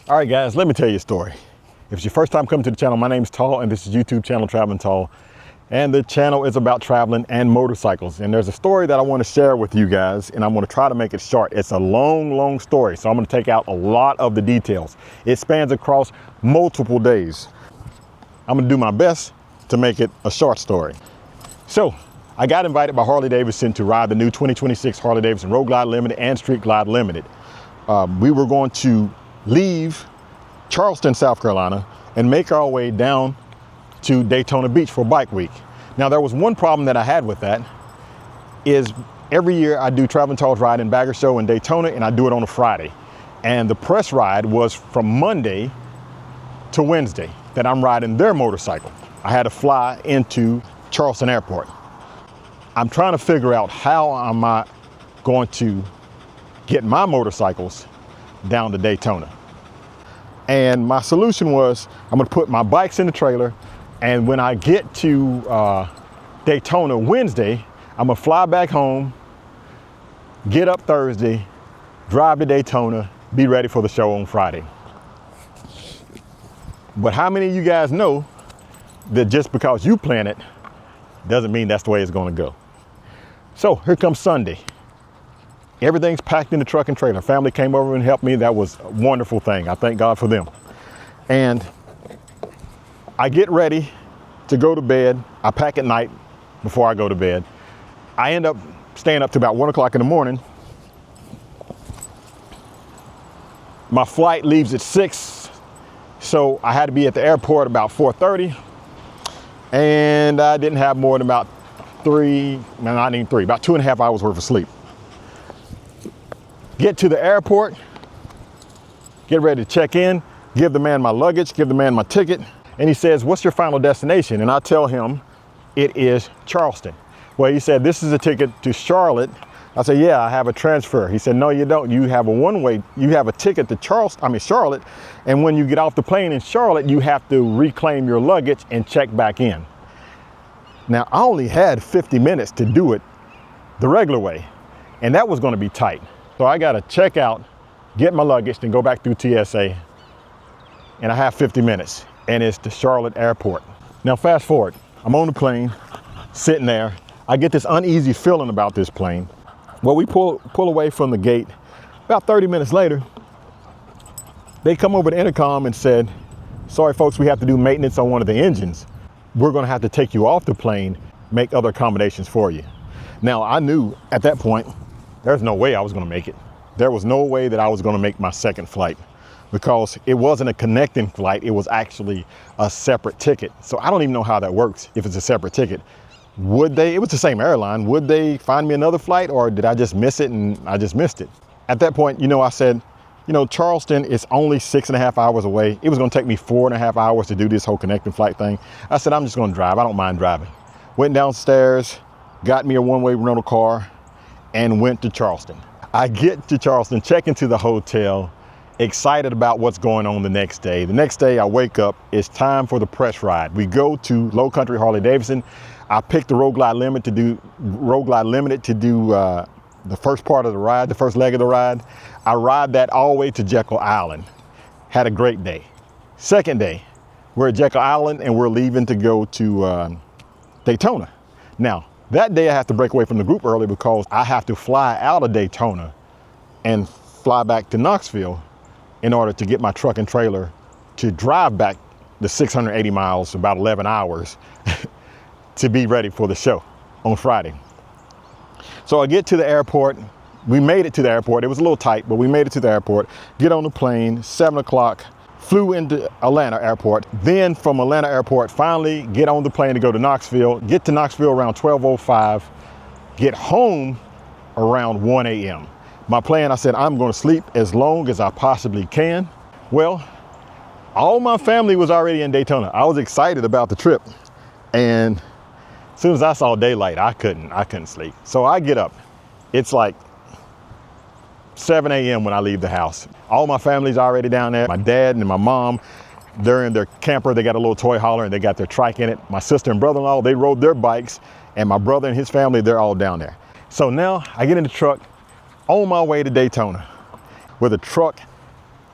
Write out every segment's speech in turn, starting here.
All right, guys, let me tell you a story. If it's your first time coming to the channel, my name's Tall, and this is YouTube channel Traveling Tall. And the channel is about traveling and motorcycles. And there's a story that I want to share with you guys, and I'm going to try to make it short. It's a long story, so I'm going to take out a lot of the details. It spans across multiple days. I'm going to do my best to make it a short story. So, I got invited by Harley-Davidson to ride the new 2026 Harley-Davidson Road Glide Limited and Street Glide Limited. We were going to leave Charleston, South Carolina, and make our way down to Daytona Beach for Bike Week. Now, there was one problem that I had with that, is every year I do Traveling Tall's Ride and Bagger Show in Daytona, and I do it on a Friday. And the press ride was from Monday to Wednesday that I'm riding their motorcycle. I had to fly into Charleston Airport. I'm trying to figure out how am I going to get my motorcycles down to Daytona. And my solution was, I'm gonna put my bikes in the trailer, and when I get to Daytona Wednesday, I'm gonna fly back home, get up Thursday, drive to Daytona, be ready for the show on Friday. But how many of you guys know that just because you plan it doesn't mean that's the way it's gonna go? So here comes Sunday. Everything's packed in the truck and trailer. Family came over and helped me. That was a wonderful thing. I thank God for them. And I get ready to go to bed. I pack at night before I go to bed. I end up staying up to about 1 o'clock in the morning. My flight leaves at 6, so I had to be at the airport about 4:30. And I didn't have more than about about 2.5 hours worth of sleep. Get to the airport, get ready to check in, give the man my luggage, give the man my ticket, and he says, "What's your final destination?" And I tell him it is Charleston. Well, he said, "This is a ticket to Charlotte." I said, "Yeah, I have a transfer." He said, "No, you don't. You have a one-way. You have a ticket to Charlotte, and when you get off the plane in Charlotte, you have to reclaim your luggage and check back in." Now, I only had 50 minutes to do it the regular way, and that was going to be tight. So I got to check out, get my luggage, then go back through TSA, and I have 50 minutes, and it's the Charlotte airport. Now, fast forward, I'm on the plane, sitting there. I get this uneasy feeling about this plane. Well, we pull away from the gate. About 30 minutes later, they come over the intercom and said, "Sorry, folks, we have to do maintenance on one of the engines. We're going to have to take you off the plane, make other accommodations for you." Now, I knew at that point, there's no way I was going to make it. There was no way that I was going to make my second flight, because it wasn't a connecting flight. It was actually a separate ticket. So I don't even know how that works if it's a separate ticket. It was the same airline. Would they find me another flight, or did I just miss it and I just missed it? At that point, I said, Charleston is only 6.5 hours away. It was going to take me 4.5 hours to do this whole connecting flight thing. I said, I'm just going to drive. I don't mind driving. Went downstairs, got me a one-way rental car, and went to Charleston. I get to Charleston, check into the hotel, excited about what's going on the next day. The next day I wake up, it's time for the press ride. We go to Low Country Harley-Davidson. I picked the Road Glide Limited to do the first part of the ride, the first leg of the ride. I ride that all the way to Jekyll Island. Had a great day. Second day, we're at Jekyll Island and we're leaving to go to Daytona. Now, that day I have to break away from the group early because I have to fly out of Daytona and fly back to Knoxville in order to get my truck and trailer to drive back the 680 miles, about 11 hours, to be ready for the show on Friday. So I get to the airport. We made it to the airport. It was a little tight, but we made it to the airport. Get on the plane, 7 o'clock, flew into Atlanta airport. Then from Atlanta airport, finally get on the plane to go to Knoxville. Get to Knoxville around 12:05. Get home around 1 a.m. My plan, I said, I'm going to sleep as long as I possibly can. Well, all my family was already in Daytona. I was excited about the trip. And as soon as I saw daylight, I couldn't sleep. So I get up. It's like 7 a.m. when I leave the house. All my family's already down there. My dad and my mom, they're in their camper. They got a little toy hauler and they got their trike in it. My sister and brother-in-law, they rode their bikes, and my brother and his family, they're all down there. So now I get in the truck on my way to Daytona, where the truck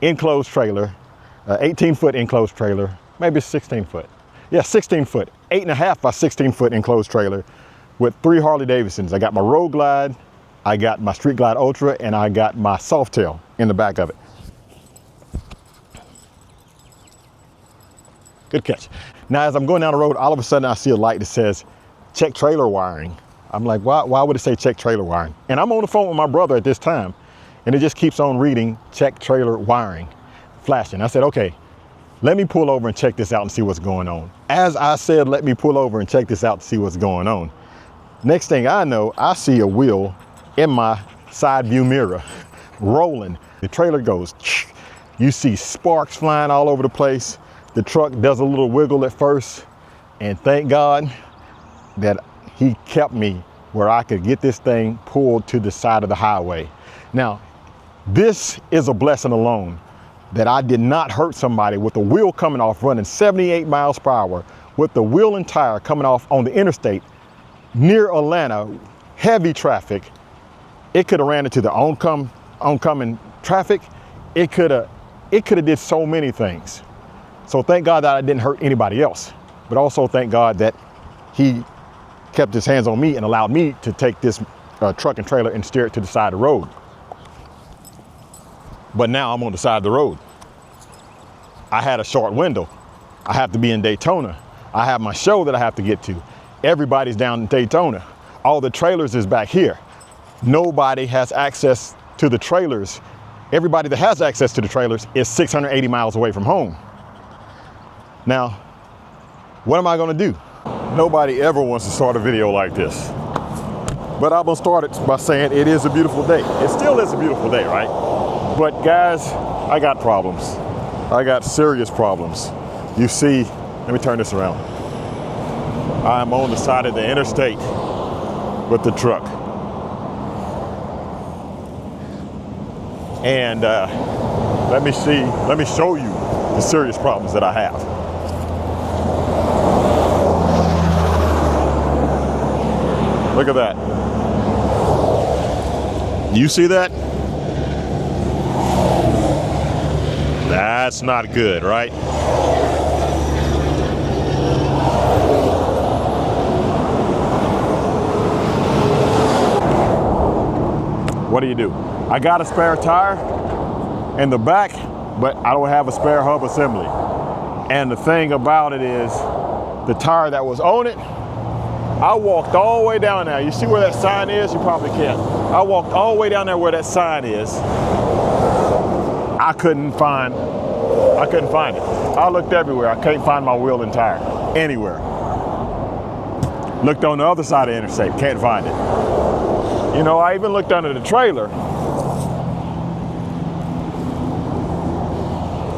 enclosed trailer, 18-foot enclosed trailer, maybe 16 foot. Yeah, 16 foot, 8.5 by 16 foot enclosed trailer with 3 Harley-Davidsons. I got my Road Glide, I got my Street Glide Ultra, and I got my Softail in the back of it. Good catch. Now, as I'm going down the road, all of a sudden I see a light that says, check trailer wiring. I'm like, why would it say check trailer wiring? And I'm on the phone with my brother at this time, and it just keeps on reading check trailer wiring, flashing. I said, okay, let me pull over and check this out and see what's going on. As I said, let me pull over and check this out to see what's going on. Next thing I know, I see a wheel in my side view mirror rolling. The trailer goes, you see sparks flying all over the place. The truck does a little wiggle at first, and thank God that he kept me where I could get this thing pulled to the side of the highway. Now, this is a blessing alone that I did not hurt somebody with the wheel coming off running 78 miles per hour with the wheel and tire coming off on the interstate near Atlanta, heavy traffic. It could have ran into the oncoming traffic. It could have did so many things. So thank God that I didn't hurt anybody else, but also thank God that he kept his hands on me and allowed me to take this truck and trailer and steer it to the side of the road. But now I'm on the side of the road. I had a short window. I have to be in Daytona. I have my show that I have to get to. Everybody's down in Daytona. All the trailers is back here. Nobody has access to the trailers. Everybody that has access to the trailers is 680 miles away from home. Now, what am I gonna do? Nobody ever wants to start a video like this. But I'm gonna start it by saying it is a beautiful day. It still is a beautiful day, right? But guys, I got problems. I got serious problems. You see, let me turn this around. I'm on the side of the interstate with the truck. And let me show you the serious problems that I have. Look at that. You see that? That's not good, right? What do? I got a spare tire in the back, but I don't have a spare hub assembly. And the thing about it is, the tire that was on it, I walked all the way down there. You see where that sign is? You probably can't. I walked all the way down there where that sign is. I couldn't find it. I looked everywhere. I can't find my wheel and tire anywhere. Looked on the other side of the interstate, can't find it. You know, I even looked under the trailer.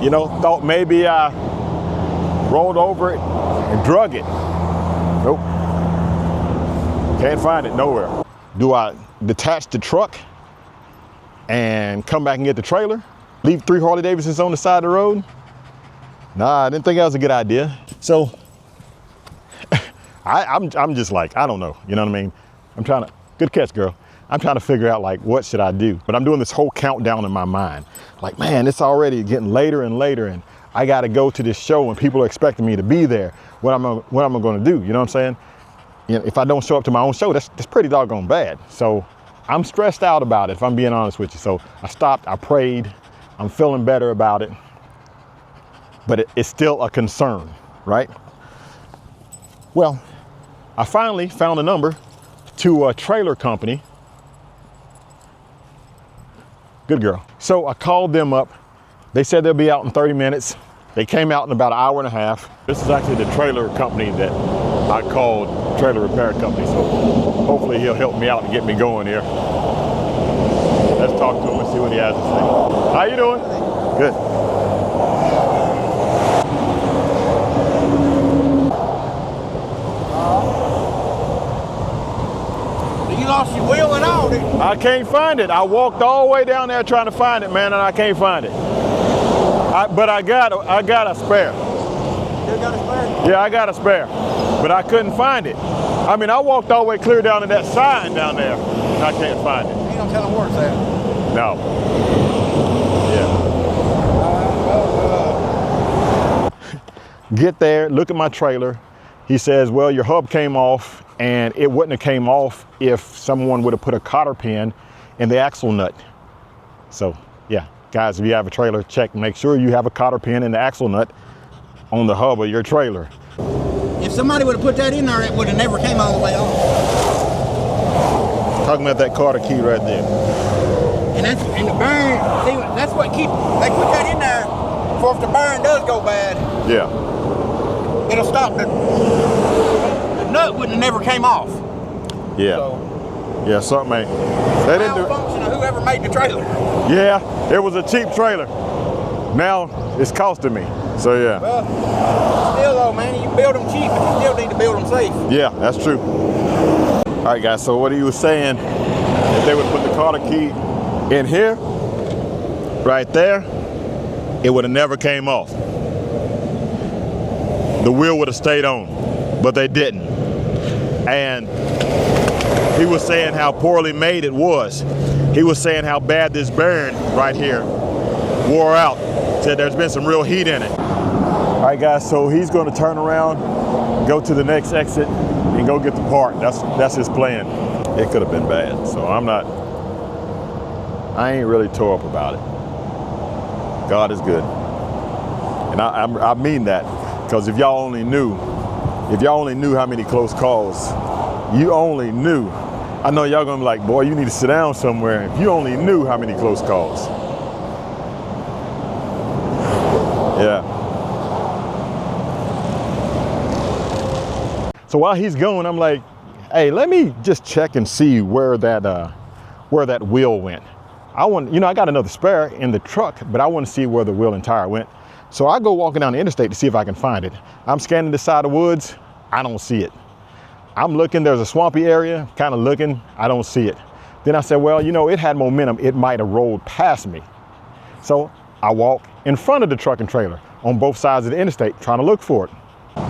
You know, thought maybe I rolled over it and drug it. Nope. Can't find it nowhere. Do I detach the truck and come back and get the trailer? Leave 3 Harley-Davidsons on the side of the road? Nah, I didn't think that was a good idea. So I'm just like, I don't know, you know what I mean? Good catch, girl. I'm trying to figure out like, what should I do? But I'm doing this whole countdown in my mind. Like, man, it's already getting later and later, and I gotta go to this show and people are expecting me to be there. What am I gonna do? You know what I'm saying? You know, if I don't show up to my own show, that's pretty doggone bad. So I'm stressed out about it, if I'm being honest with you. So I stopped, I prayed, I'm feeling better about it, but it's still a concern, right? Well, I finally found a number to a trailer company. Good girl. So I called them up. They said they'll be out in 30 minutes. They came out in about an hour and a half. This is actually the trailer company that I called Trailer Repair Company. So hopefully he'll help me out and get me going here. Let's talk to him and see what he has to say. How you doing? Good. You lost your wheel and all, didn't you? I can't find it. I walked all the way down there trying to find it, man, and I can't find it. But I got a spare. You got a spare? Yeah, I got a spare, but I couldn't find it. I mean, I walked all the way clear down to that sign down there, and I can't find it. You don't tell them where it's at? No. Yeah. Get there, look at my trailer. He says, well, your hub came off, and it wouldn't have came off if someone would have put a cotter pin in the axle nut. So yeah, guys, if you have a trailer, check, make sure you have a cotter pin in the axle nut on the hub of your trailer. If somebody would have put that in there, it would have never came all the way off. Talking about that cotter key right there. And that's in the burn. See, that's what they put that in there for if the burn does go bad. Yeah. It'll stop the nut wouldn't have never came off. Yeah. So, yeah, something ain't. They didn't do. Malfunction of whoever made the trailer. Yeah, it was a cheap trailer. Now it's costing me. So yeah. Well, still though, man, you build them cheap, but you still need to build them safe. Yeah, that's true. All right, guys. So what he was saying, if they would put the cotter key in here, right there, it would have never came off. The wheel would have stayed on, but they didn't. And he was saying how poorly made it was. He was saying how bad this bearing right here wore out. Said there's been some real heat in it. All right, guys, so he's going to turn around, go to the next exit, and go get the part. That's his plan. It could have been bad, so I ain't really tore up about it. God is good. And I mean that, because if y'all only knew how many close calls, you only knew. I know y'all gonna be like, boy, you need to sit down somewhere. If you only knew how many close calls. Yeah. So while he's going, I'm like, hey, let me just check and see where that wheel went. I got another spare in the truck, but I want to see where the wheel and tire went. So I go walking down the interstate to see if I can find it. I'm scanning the side of the woods. I don't see it. I'm looking, there's a swampy area, kind of looking, I don't see it. Then I said, well, it had momentum. It might have rolled past me. So I walk in front of the truck and trailer on both sides of the interstate, trying to look for it.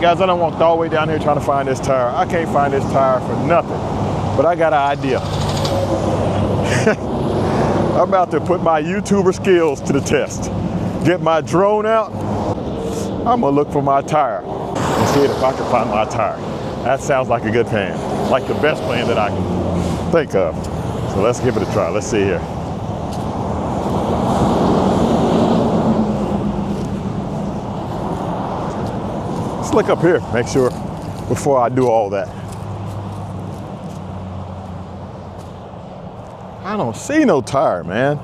Guys, I done walked all the way down here trying to find this tire. I can't find this tire for nothing, but I got an idea. I'm about to put my YouTuber skills to the test. Get my drone out. I'm gonna look for my tire and see if I can find my tire. That sounds like a good plan, like the best plan that I can think of. So let's give it a try. Let's see here. Let's look up here, make sure before I do all that. I don't see no tire, man.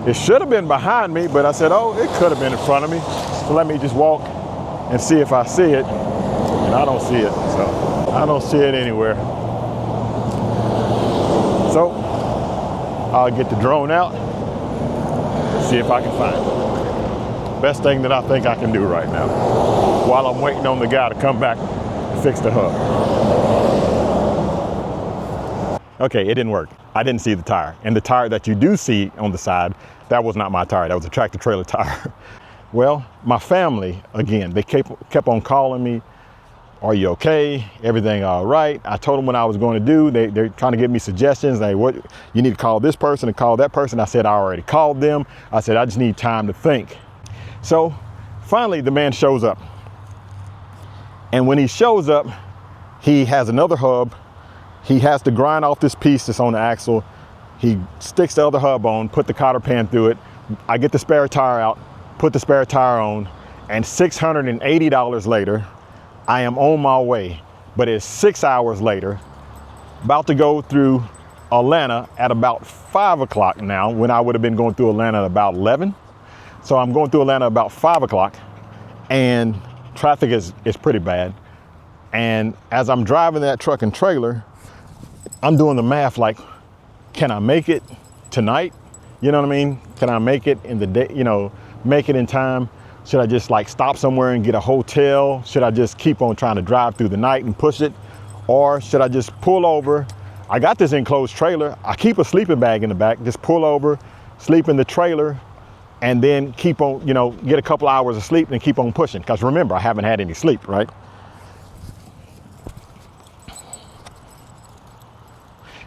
It should have been behind me, but I said, oh, it could have been in front of me. So let me just walk and see if I see it. And I don't see it, so I don't see it anywhere. So I'll get the drone out, see if I can find it. Best thing that I think I can do right now, while I'm waiting on the guy to come back and fix the hub. Okay, it didn't work. I didn't see the tire. And the tire that you do see on the side, that was not my tire. That was a tractor trailer tire. Well, my family, again, they kept on calling me. Are you okay? Everything all right? I told them what I was going to do. They're trying to give me suggestions. Like, what, you need to call this person and call that person. I said, I already called them. I said, I just need time to think. So finally, the man shows up. And when he shows up, he has another hub. He has to grind off this piece that's on the axle. He sticks the other hub on, put the cotter pan through it. I get the spare tire out, put the spare tire on, and $680 later, I am on my way. But it's 6 hours later, about to go through Atlanta at about 5 o'clock now, when I would have been going through Atlanta at about 11. So I'm going through Atlanta about 5 o'clock, and traffic is pretty bad. And as I'm driving that truck and trailer, I'm doing the math like, can I make it tonight? You know what I mean? Can I make it in the day, make it in time? Should I just like stop somewhere and get a hotel? Should I just keep on trying to drive through the night and push it? Or should I just pull over? I got this enclosed trailer. I keep a sleeping bag in the back, just pull over, sleep in the trailer, and then keep on, get a couple hours of sleep and keep on pushing. Because remember, I haven't had any sleep, right?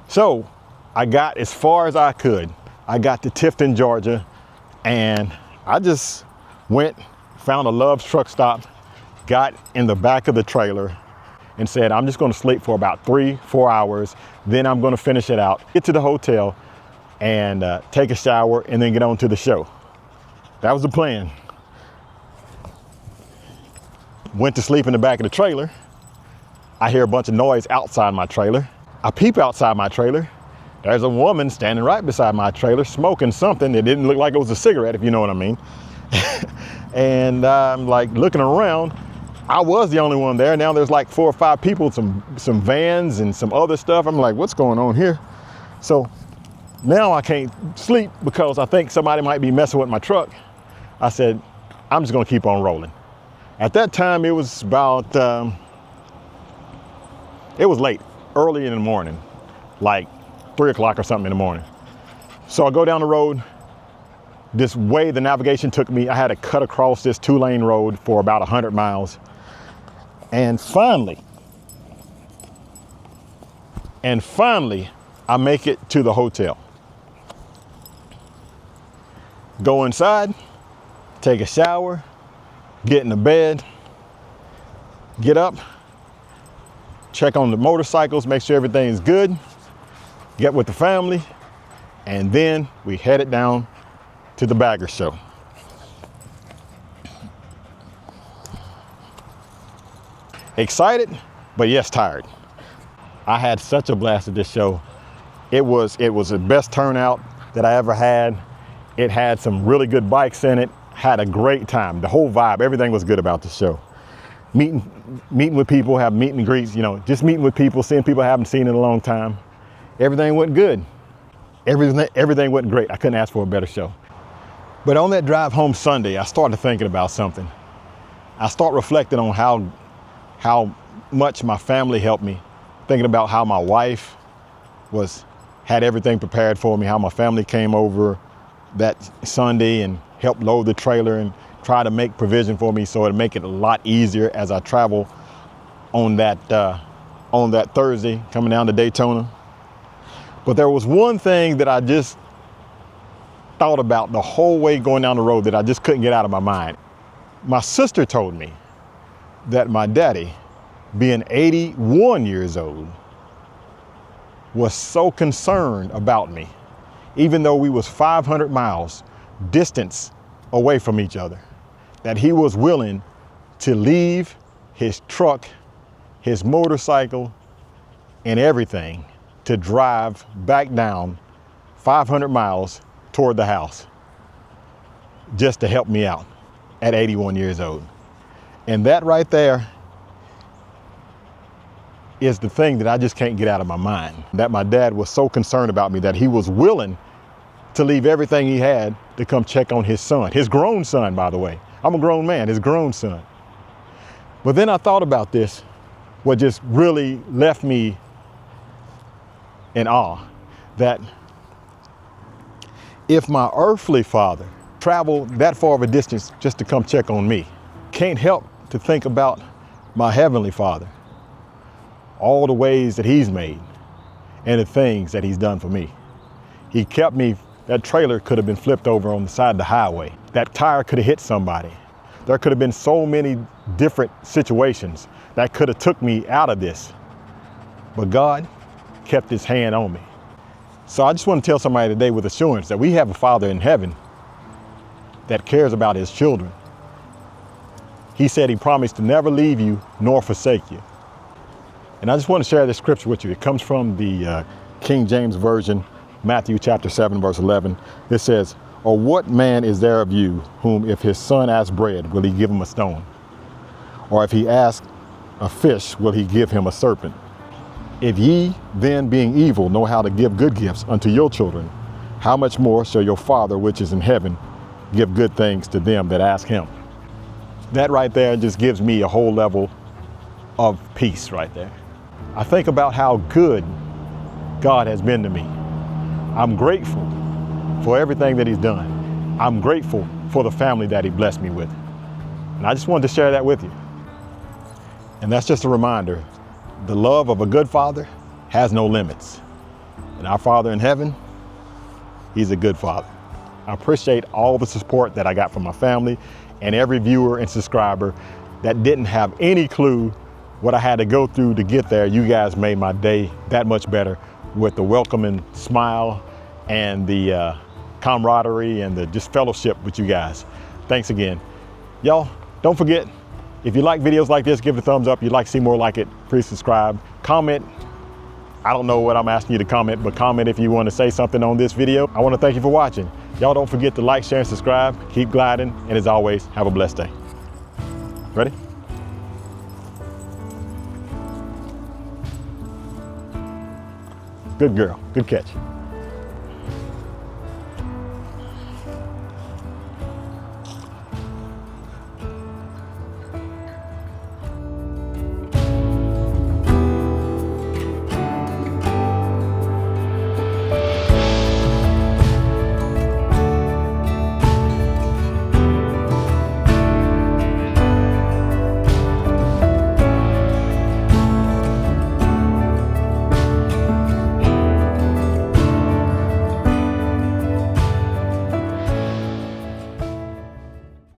So I got as far as I could. I got to Tifton, Georgia, and I just went found a Love's truck stop, got in the back of the trailer and said, I'm just gonna sleep for about 3-4 hours. Then I'm gonna finish it out, get to the hotel and take a shower and then get on to the show. That was the plan. Went to sleep in the back of the trailer. I hear a bunch of noise outside my trailer. I peep outside my trailer. There's a woman standing right beside my trailer smoking something that didn't look like it was a cigarette, if you know what I mean. And I'm like looking around. I was the only one there. Now there's like 4 or 5 people, some vans and some other stuff. I'm like, what's going on here? So now I can't sleep because I think somebody might be messing with my truck. I said, I'm just gonna keep on rolling. At that time, it was about, it was late, early in the morning, like 3 o'clock or something in the morning. So I go down the road. This way the navigation took me, I had to cut across this 2-lane road for about 100 miles. And finally, I make it to the hotel. Go inside, take a shower, get in the bed, get up, check on the motorcycles, make sure everything's good, get with the family, and then we headed down to the bagger show. Excited, but yes, tired. I had such a blast at this show. It was the best turnout that I ever had. It had some really good bikes in it. Had a great time. The whole vibe, everything was good about the show. Meeting with people, have meet and greets, you know, just meeting with people, seeing people I haven't seen in a long time. Everything went good. Everything went great. I couldn't ask for a better show. But on that drive home Sunday, I started thinking about something. I started reflecting on how much my family helped me, thinking about how my wife had everything prepared for me, how my family came over that Sunday and helped load the trailer and try to make provision for me so it'd make it a lot easier as I travel on that Thursday coming down to Daytona. But there was one thing that I just thought about the whole way going down the road that I just couldn't get out of my mind. My sister told me that my daddy, being 81 years old, was so concerned about me, even though we was 500 miles distance away from each other, that he was willing to leave his truck, his motorcycle, and everything to drive back down 500 miles toward the house just to help me out at 81 years old. And that right there is the thing that I just can't get out of my mind, that my dad was so concerned about me that he was willing to leave everything he had to come check on his son, his grown son, by the way. I'm a grown man, his grown son. But then I thought about this, what just really left me in awe, that if my earthly father traveled that far of a distance just to come check on me, can't help to think about my heavenly Father, all the ways that he's made and the things that he's done for me. He kept me. That trailer could have been flipped over on the side of the highway. That tire could have hit somebody. There could have been so many different situations that could have took me out of this. But God kept his hand on me. So I just want to tell somebody today with assurance that we have a Father in heaven that cares about his children. He said he promised to never leave you nor forsake you. And I just want to share this scripture with you. It comes from the King James Version, Matthew chapter 7, verse 11. It says, "Or what man is there of you whom if his son asks bread, will he give him a stone? Or if he asks a fish, will he give him a serpent? If ye then being evil know how to give good gifts unto your children, how much more shall your Father which is in heaven give good things to them that ask him?" That right there just gives me a whole level of peace right there. I think about how good God has been to me. I'm grateful for everything that he's done. I'm grateful for the family that he blessed me with. And I just wanted to share that with you. And that's just a reminder, the love of a good father has no limits. And our Father in heaven, he's a good father. I appreciate all the support that I got from my family, and every viewer and subscriber that didn't have any clue what I had to go through to get there. You guys made my day that much better with the welcoming smile and the camaraderie and the just fellowship with you guys. Thanks again. Y'all, don't forget, if you like videos like this, give it a thumbs up. If you'd like to see more like it, please subscribe. Comment. I don't know what I'm asking you to comment, but comment if you want to say something on this video. I want to thank you for watching. Y'all don't forget to like, share, and subscribe. Keep gliding, and as always, have a blessed day. Ready? Good girl, good catch.